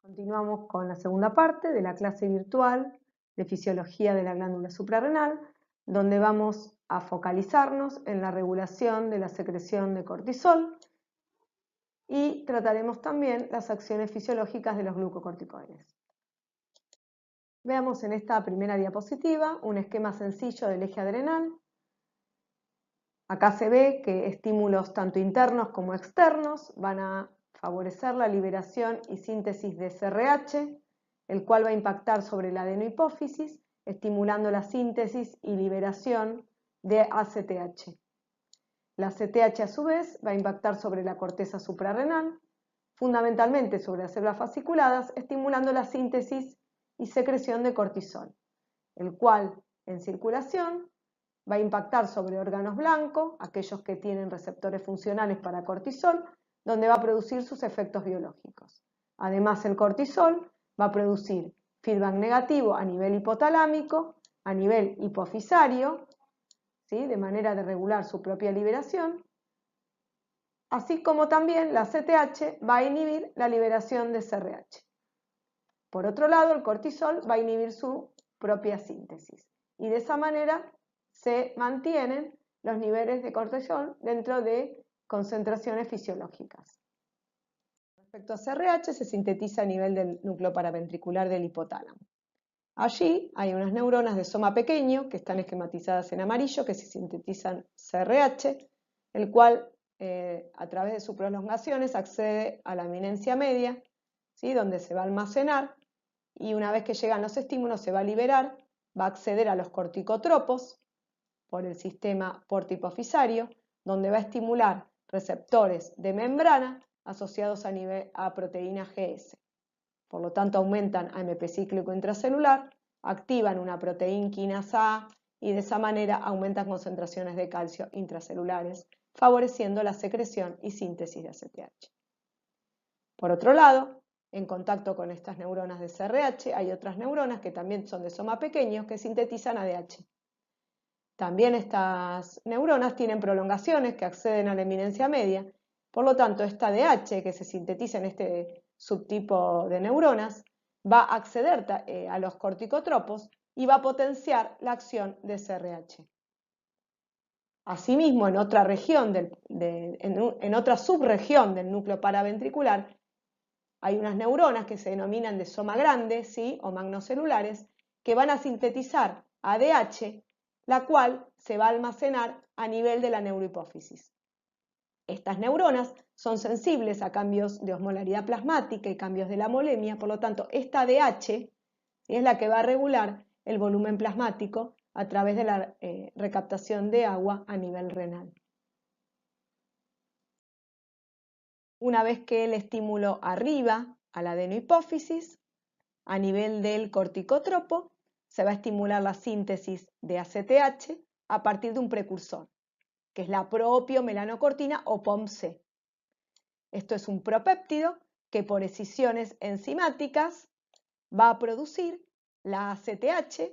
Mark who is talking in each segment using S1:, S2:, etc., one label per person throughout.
S1: Continuamos con la segunda parte de la clase virtual de fisiología de la glándula suprarrenal, donde vamos a focalizarnos en la regulación de la secreción de cortisol y trataremos también las acciones fisiológicas de los glucocorticoides. Veamos en esta primera diapositiva un esquema sencillo del eje adrenal. Acá se ve que estímulos tanto internos como externos van a favorecer la liberación y síntesis de CRH, el cual va a impactar sobre la adenohipófisis, estimulando la síntesis y liberación de ACTH. La ACTH a su vez va a impactar sobre la corteza suprarrenal, fundamentalmente sobre las células fasciculadas, estimulando la síntesis y secreción de cortisol, el cual en circulación va a impactar sobre órganos blancos, aquellos que tienen receptores funcionales para cortisol, donde va a producir sus efectos biológicos. Además, el cortisol va a producir feedback negativo a nivel hipotalámico, a nivel hipofisario, ¿sí? De manera de regular su propia liberación, así como también la CTH va a inhibir la liberación de CRH. Por otro lado, el cortisol va a inhibir su propia síntesis y de esa manera se mantienen los niveles de cortisol dentro de concentraciones fisiológicas. Respecto a CRH, se sintetiza a nivel del núcleo paraventricular del hipotálamo. Allí hay unas neuronas de soma pequeño que están esquematizadas en amarillo que se sintetizan CRH, el cual a través de sus prolongaciones accede a la eminencia media, ¿sí? Donde se va a almacenar y una vez que llegan los estímulos se va a liberar, va a acceder a los corticotropos por el sistema portohipofisario, donde va a estimular receptores de membrana asociados a proteína GS. Por lo tanto, aumentan AMP cíclico intracelular, activan una proteína quinasa A y de esa manera aumentan concentraciones de calcio intracelulares, favoreciendo la secreción y síntesis de ACTH. Por otro lado, en contacto con estas neuronas de CRH, hay otras neuronas que también son de soma pequeño que sintetizan ADH. También estas neuronas tienen prolongaciones que acceden a la eminencia media, por lo tanto esta ADH que se sintetiza en este subtipo de neuronas va a acceder a los corticotropos y va a potenciar la acción de CRH. Asimismo, en otra región en otra subregión del núcleo paraventricular hay unas neuronas que se denominan de soma grande, ¿sí? O magnocelulares, que van a sintetizar ADH, la cual se va a almacenar a nivel de la neurohipófisis. Estas neuronas son sensibles a cambios de osmolaridad plasmática y cambios de la molemia, por lo tanto, esta ADH es la que va a regular el volumen plasmático a través de la recaptación de agua a nivel renal. Una vez que el estímulo arriba a la adenohipófisis, a nivel del corticotropo, se va a estimular la síntesis de ACTH a partir de un precursor, que es la propiomelaanocortina o POMC. Esto es un propéptido que por escisiones enzimáticas va a producir la ACTH,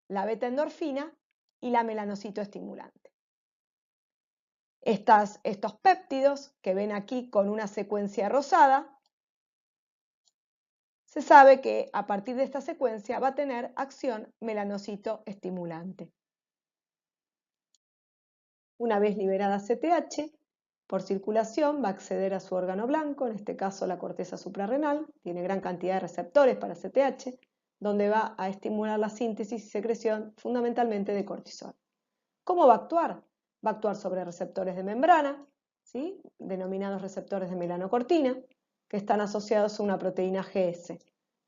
S1: la beta-endorfina y la melanocitoestimulante. Estos péptidos que ven aquí con una secuencia rosada, se sabe que a partir de esta secuencia va a tener acción melanocitoestimulante. Una vez liberada ACTH, por circulación va a acceder a su órgano blanco, en este caso la corteza suprarrenal, tiene gran cantidad de receptores para ACTH, donde va a estimular la síntesis y secreción fundamentalmente de cortisol. ¿Cómo va a actuar? Va a actuar sobre receptores de membrana, ¿sí? Denominados receptores de melanocortina, que están asociados a una proteína GS.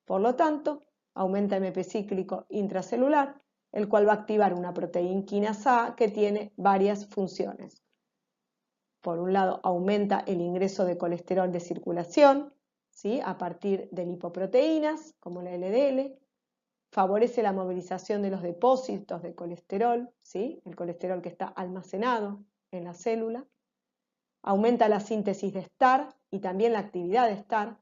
S1: Por lo tanto, aumenta MP cíclico intracelular, el cual va a activar una proteína quinasa A que tiene varias funciones. Por un lado, aumenta el ingreso de colesterol de circulación, ¿sí? A partir de lipoproteínas, como la LDL, favorece la movilización de los depósitos de colesterol, ¿sí? El colesterol que está almacenado en la célula, aumenta la síntesis de STAR y también la actividad de STAR,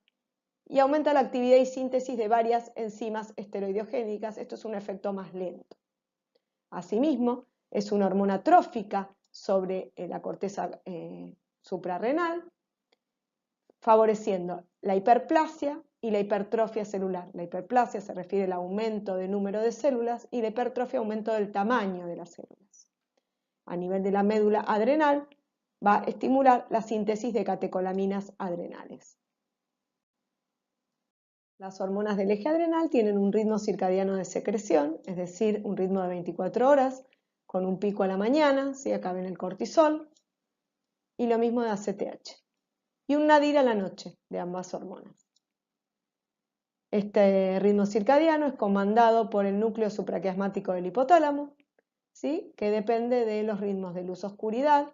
S1: y aumenta la actividad y síntesis de varias enzimas esteroidogénicas. Esto es un efecto más lento. Asimismo, es una hormona trófica sobre la corteza suprarrenal, favoreciendo la hiperplasia y la hipertrofia celular. La hiperplasia se refiere al aumento del número de células y la hipertrofia aumento del tamaño de las células. A nivel de la médula adrenal va a estimular la síntesis de catecolaminas adrenales. Las hormonas del eje adrenal tienen un ritmo circadiano de secreción, es decir, un ritmo de 24 horas, con un pico a la mañana, ¿sí? Acá ven el cortisol, y lo mismo de ACTH, y un nadir a la noche de ambas hormonas. Este ritmo circadiano es comandado por el núcleo supraquiasmático del hipotálamo, ¿sí? Que depende de los ritmos de luz-oscuridad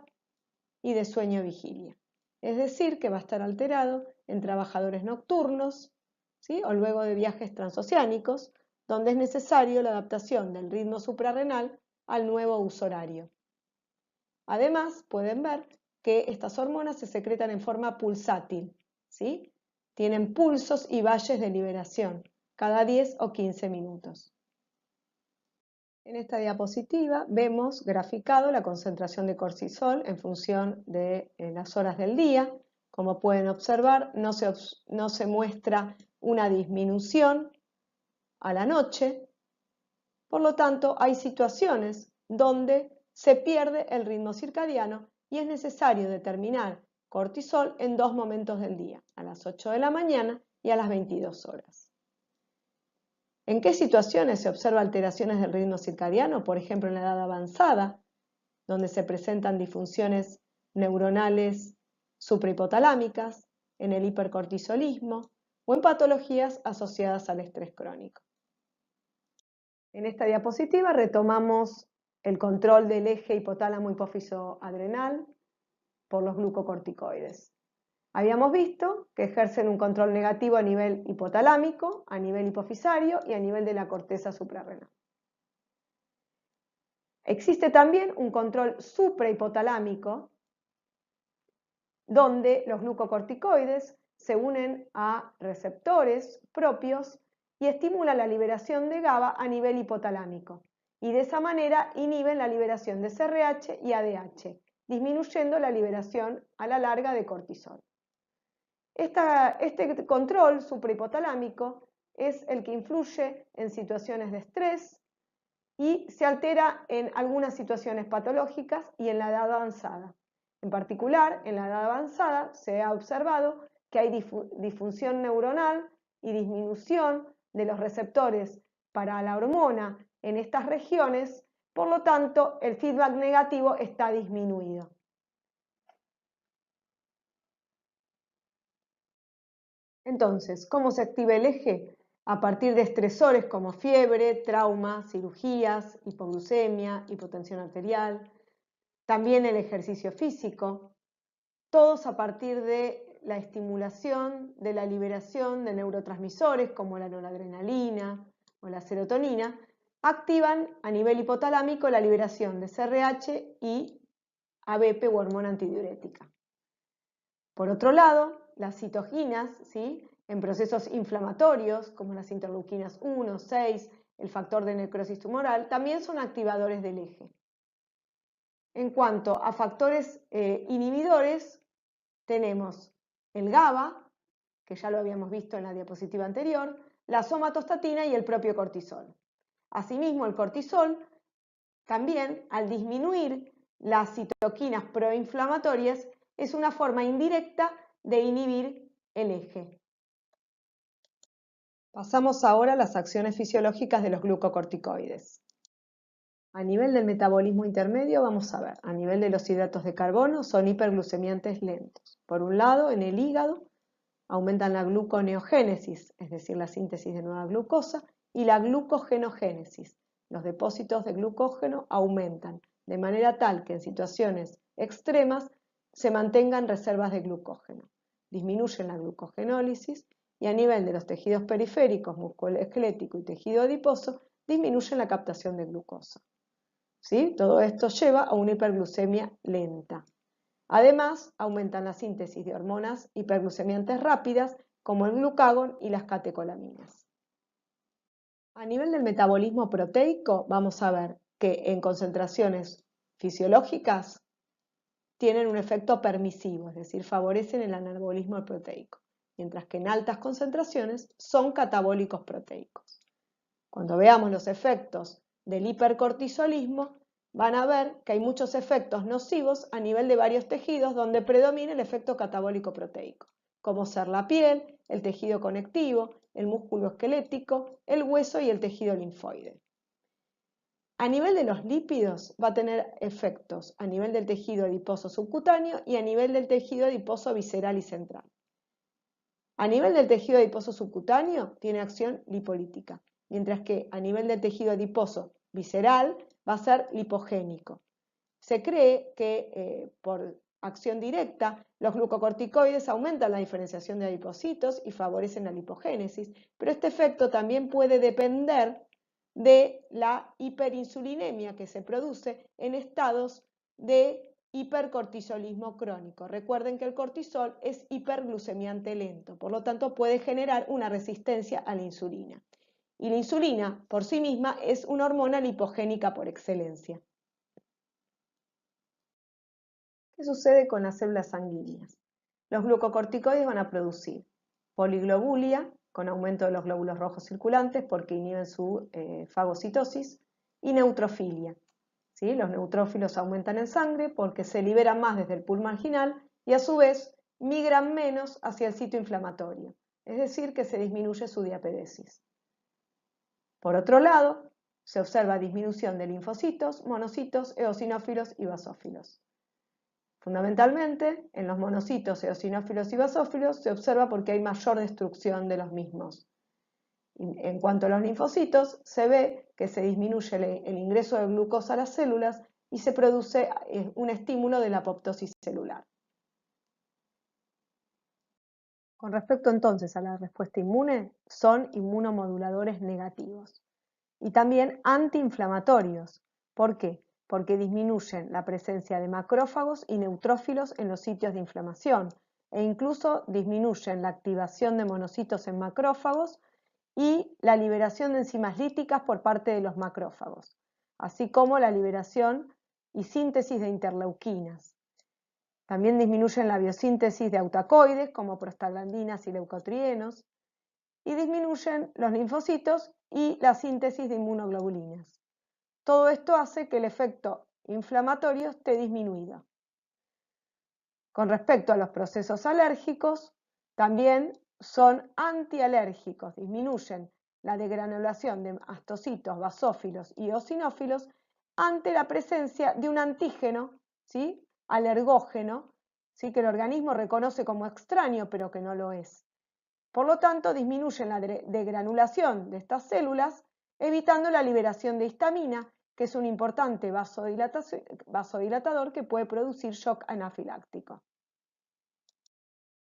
S1: y de sueño-vigilia. Es decir, que va a estar alterado en trabajadores nocturnos, ¿sí? O luego de viajes transoceánicos, donde es necesario la adaptación del ritmo suprarrenal al nuevo uso horario. Además, pueden ver que estas hormonas se secretan en forma pulsátil, ¿sí? Tienen pulsos y valles de liberación cada 10 o 15 minutos. En esta diapositiva vemos graficado la concentración de cortisol en función de las horas del día. Como pueden observar, no se muestra una disminución a la noche. Por lo tanto, hay situaciones donde se pierde el ritmo circadiano y es necesario determinar cortisol en dos momentos del día, a las 8 de la mañana y a las 22 horas. ¿En qué situaciones se observa alteraciones del ritmo circadiano? Por ejemplo, en la edad avanzada, donde se presentan disfunciones neuronales suprahipotalámicas, en el hipercortisolismo o en patologías asociadas al estrés crónico. En esta diapositiva retomamos el control del eje hipotálamo hipófiso adrenal por los glucocorticoides. Habíamos visto que ejercen un control negativo a nivel hipotalámico, a nivel hipofisario y a nivel de la corteza suprarrenal. Existe también un control suprahipotalámico, donde los glucocorticoides se unen a receptores propios y estimulan la liberación de GABA a nivel hipotalámico, y de esa manera inhiben la liberación de CRH y ADH, disminuyendo la liberación a la larga de cortisol. Este control suprahipotalámico es el que influye en situaciones de estrés y se altera en algunas situaciones patológicas y en la edad avanzada. En particular, en la edad avanzada se ha observado que hay disfunción neuronal y disminución de los receptores para la hormona en estas regiones, por lo tanto, el feedback negativo está disminuido. Entonces, ¿cómo se activa el eje? A partir de estresores como fiebre, trauma, cirugías, hipoglucemia, hipotensión arterial, también el ejercicio físico, todos a partir de la estimulación de la liberación de neurotransmisores como la noradrenalina o la serotonina, activan a nivel hipotalámico la liberación de CRH y ABP o hormona antidiurética. Por otro lado, las citoquinas, ¿sí? En procesos inflamatorios como las interleuquinas 1, 6, el factor de necrosis tumoral, también son activadores del eje. En cuanto a factores inhibidores, tenemos el GABA, que ya lo habíamos visto en la diapositiva anterior, la somatostatina y el propio cortisol. Asimismo, el cortisol también, al disminuir las citoquinas proinflamatorias, es una forma indirecta de inhibir el eje. Pasamos ahora a las acciones fisiológicas de los glucocorticoides. A nivel del metabolismo intermedio, vamos a ver, a nivel de los hidratos de carbono, son hiperglucemiantes lentos. Por un lado, en el hígado, aumentan la gluconeogénesis, es decir, la síntesis de nueva glucosa, y la glucogenogénesis. Los depósitos de glucógeno aumentan, de manera tal que en situaciones extremas se mantengan reservas de glucógeno. Disminuyen la glucogenólisis y a nivel de los tejidos periféricos, musculoesquelético y tejido adiposo, disminuyen la captación de glucosa. ¿Sí? Todo esto lleva a una hiperglucemia lenta. Además, aumentan la síntesis de hormonas hiperglucemiantes rápidas como el glucagón y las catecolaminas. A nivel del metabolismo proteico, vamos a ver que en concentraciones fisiológicas tienen un efecto permisivo, es decir, favorecen el anabolismo proteico. mientras que en altas concentraciones son catabólicos proteicos. Cuando veamos los efectos del hipercortisolismo, van a ver que hay muchos efectos nocivos a nivel de varios tejidos donde predomina el efecto catabólico proteico, como ser la piel, el tejido conectivo, el músculo esquelético, el hueso y el tejido linfoide. A nivel de los lípidos va a tener efectos a nivel del tejido adiposo subcutáneo y a nivel del tejido adiposo visceral y central. A nivel del tejido adiposo subcutáneo tiene acción lipolítica, mientras que a nivel del tejido adiposo visceral va a ser lipogénico. Se cree que por acción directa los glucocorticoides aumentan la diferenciación de adipocitos y favorecen la lipogénesis, pero este efecto también puede depender de la hiperinsulinemia que se produce en estados de hipercortisolismo crónico. Recuerden que el cortisol es hiperglucemiante lento, por lo tanto puede generar una resistencia a la insulina. Y la insulina por sí misma es una hormona lipogénica por excelencia. ¿Qué sucede con las células sanguíneas? Los glucocorticoides van a producir poliglobulia, con aumento de los glóbulos rojos circulantes porque inhiben su fagocitosis, y neutrofilia. ¿Sí? Los neutrófilos aumentan en sangre porque se liberan más desde el pool marginal y a su vez migran menos hacia el sitio inflamatorio, es decir, que se disminuye su diapedesis. Por otro lado, se observa disminución de linfocitos, monocitos, eosinófilos y basófilos. Fundamentalmente, en los monocitos, eosinófilos y basófilos se observa porque hay mayor destrucción de los mismos. En cuanto a los linfocitos, se ve que se disminuye el ingreso de glucosa a las células y se produce un estímulo de la apoptosis celular. Con respecto entonces a la respuesta inmune, son inmunomoduladores negativos y también antiinflamatorios. ¿Por qué? Porque disminuyen la presencia de macrófagos y neutrófilos en los sitios de inflamación e incluso disminuyen la activación de monocitos en macrófagos y la liberación de enzimas líticas por parte de los macrófagos, así como la liberación y síntesis de interleuquinas. También disminuyen la biosíntesis de autacoides como prostaglandinas y leucotrienos y disminuyen los linfocitos y la síntesis de inmunoglobulinas. Todo esto hace que el efecto inflamatorio esté disminuido. Con respecto a los procesos alérgicos, también son antialérgicos, disminuyen la degranulación de mastocitos, basófilos y eosinófilos ante la presencia de un antígeno, ¿sí?, alergógeno, ¿sí?, que el organismo reconoce como extraño pero que no lo es. Por lo tanto, disminuyen la degranulación de estas células, evitando la liberación de histamina, que es un importante vasodilatador que puede producir shock anafiláctico.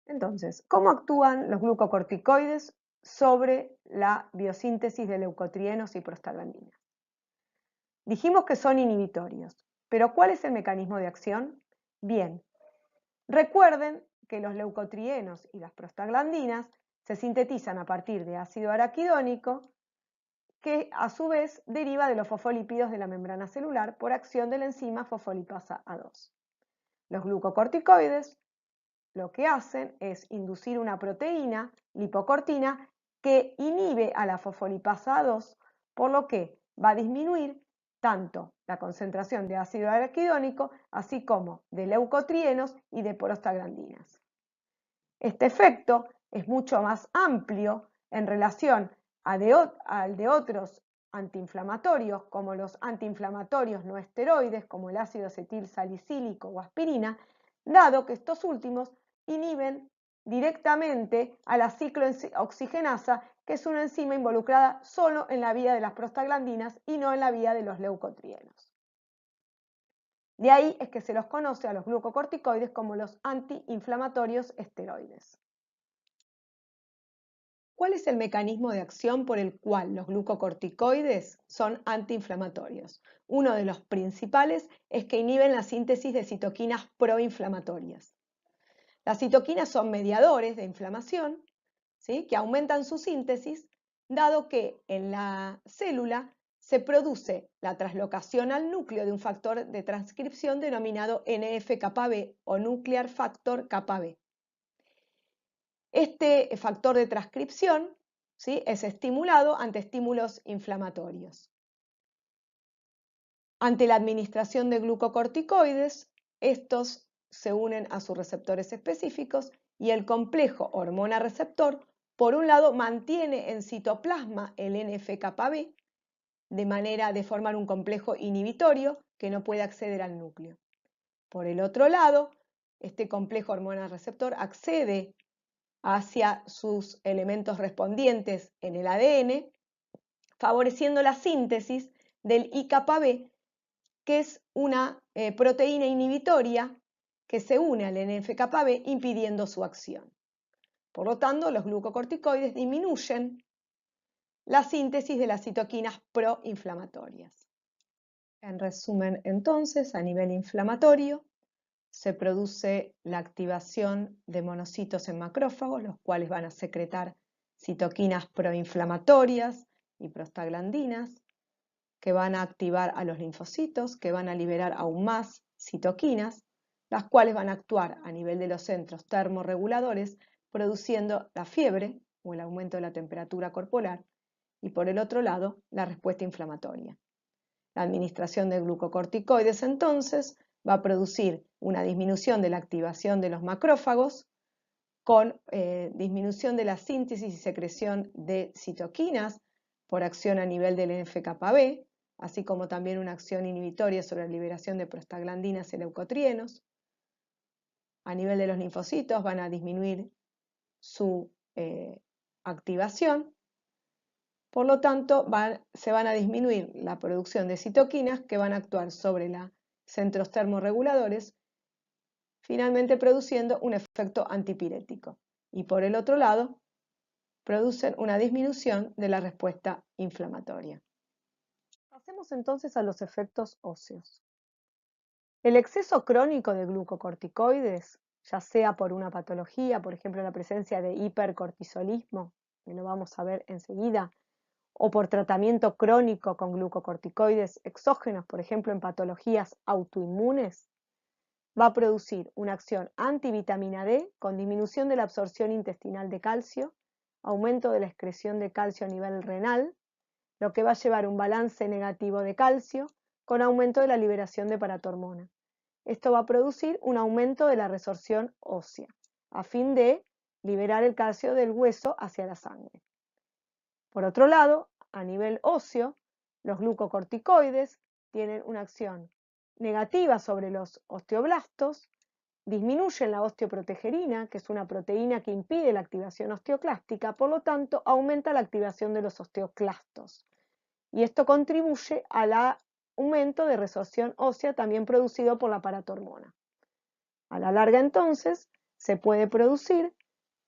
S1: Entonces, ¿cómo actúan los glucocorticoides sobre la biosíntesis de leucotrienos y prostaglandinas? Dijimos que son inhibitorios, pero ¿cuál es el mecanismo de acción? Bien, recuerden que los leucotrienos y las prostaglandinas se sintetizan a partir de ácido araquidónico, que a su vez deriva de los fosfolípidos de la membrana celular por acción de la enzima fosfolipasa A2. Los glucocorticoides lo que hacen es inducir una proteína, lipocortina, que inhibe a la fosfolipasa A2, por lo que va a disminuir tanto la concentración de ácido araquidónico, así como de leucotrienos y de prostaglandinas. Este efecto es mucho más amplio en relación al de otros antiinflamatorios, como los antiinflamatorios no esteroides, como el ácido acetil salicílico o aspirina, dado que estos últimos inhiben directamente a la ciclooxigenasa, que es una enzima involucrada solo en la vía de las prostaglandinas y no en la vía de los leucotrienos. De ahí es que se los conoce a los glucocorticoides como los antiinflamatorios esteroides. ¿Cuál es el mecanismo de acción por el cual los glucocorticoides son antiinflamatorios? Uno de los principales es que inhiben la síntesis de citoquinas proinflamatorias. Las citoquinas son mediadores de inflamación, ¿sí?, que aumentan su síntesis, dado que en la célula se produce la traslocación al núcleo de un factor de transcripción denominado NF-κB o Nuclear Factor κB. Este factor de transcripción, ¿sí?, es estimulado ante estímulos inflamatorios. Ante la administración de glucocorticoides, estos se unen a sus receptores específicos y el complejo hormona-receptor, por un lado, mantiene en citoplasma el NF-κB de manera de formar un complejo inhibitorio que no puede acceder al núcleo. Por el otro lado, este complejo hormona-receptor accede hacia sus elementos respondientes en el ADN, favoreciendo la síntesis del IκB, que es una proteína inhibitoria que se une al NF-κB impidiendo su acción. Por lo tanto, los glucocorticoides disminuyen la síntesis de las citoquinas proinflamatorias. En resumen, entonces, a nivel inflamatorio, se produce la activación de monocitos en macrófagos, los cuales van a secretar citoquinas proinflamatorias y prostaglandinas, que van a activar a los linfocitos, que van a liberar aún más citoquinas, las cuales van a actuar a nivel de los centros termorreguladores, produciendo la fiebre o el aumento de la temperatura corporal, y por el otro lado, la respuesta inflamatoria. La administración de glucocorticoides, entonces, va a producir una disminución de la activación de los macrófagos, con disminución de la síntesis y secreción de citoquinas por acción a nivel del NF-κB, así como también una acción inhibitoria sobre la liberación de prostaglandinas y leucotrienos. A nivel de los linfocitos van a disminuir su activación. Por lo tanto, se van a disminuir la producción de citoquinas que van a actuar sobre los centros termorreguladores, finalmente produciendo un efecto antipirético. Y por el otro lado, producen una disminución de la respuesta inflamatoria. Pasemos entonces a los efectos óseos. El exceso crónico de glucocorticoides, ya sea por una patología, por ejemplo la presencia de hipercortisolismo, que lo vamos a ver enseguida, o por tratamiento crónico con glucocorticoides exógenos, por ejemplo en patologías autoinmunes, va a producir una acción antivitamina D con disminución de la absorción intestinal de calcio, aumento de la excreción de calcio a nivel renal, lo que va a llevar un balance negativo de calcio con aumento de la liberación de paratormona. Esto va a producir un aumento de la resorción ósea, a fin de liberar el calcio del hueso hacia la sangre. Por otro lado, a nivel óseo, los glucocorticoides tienen una acción negativa sobre los osteoblastos, disminuyen la osteoprotegerina, que es una proteína que impide la activación osteoclástica, por lo tanto, aumenta la activación de los osteoclastos. Y esto contribuye al aumento de resorción ósea también producido por la paratormona. A la larga, entonces, se puede producir,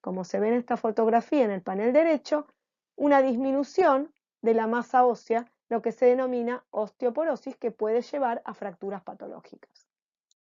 S1: como se ve en esta fotografía en el panel derecho, una disminución de la masa ósea, lo que se denomina osteoporosis, que puede llevar a fracturas patológicas.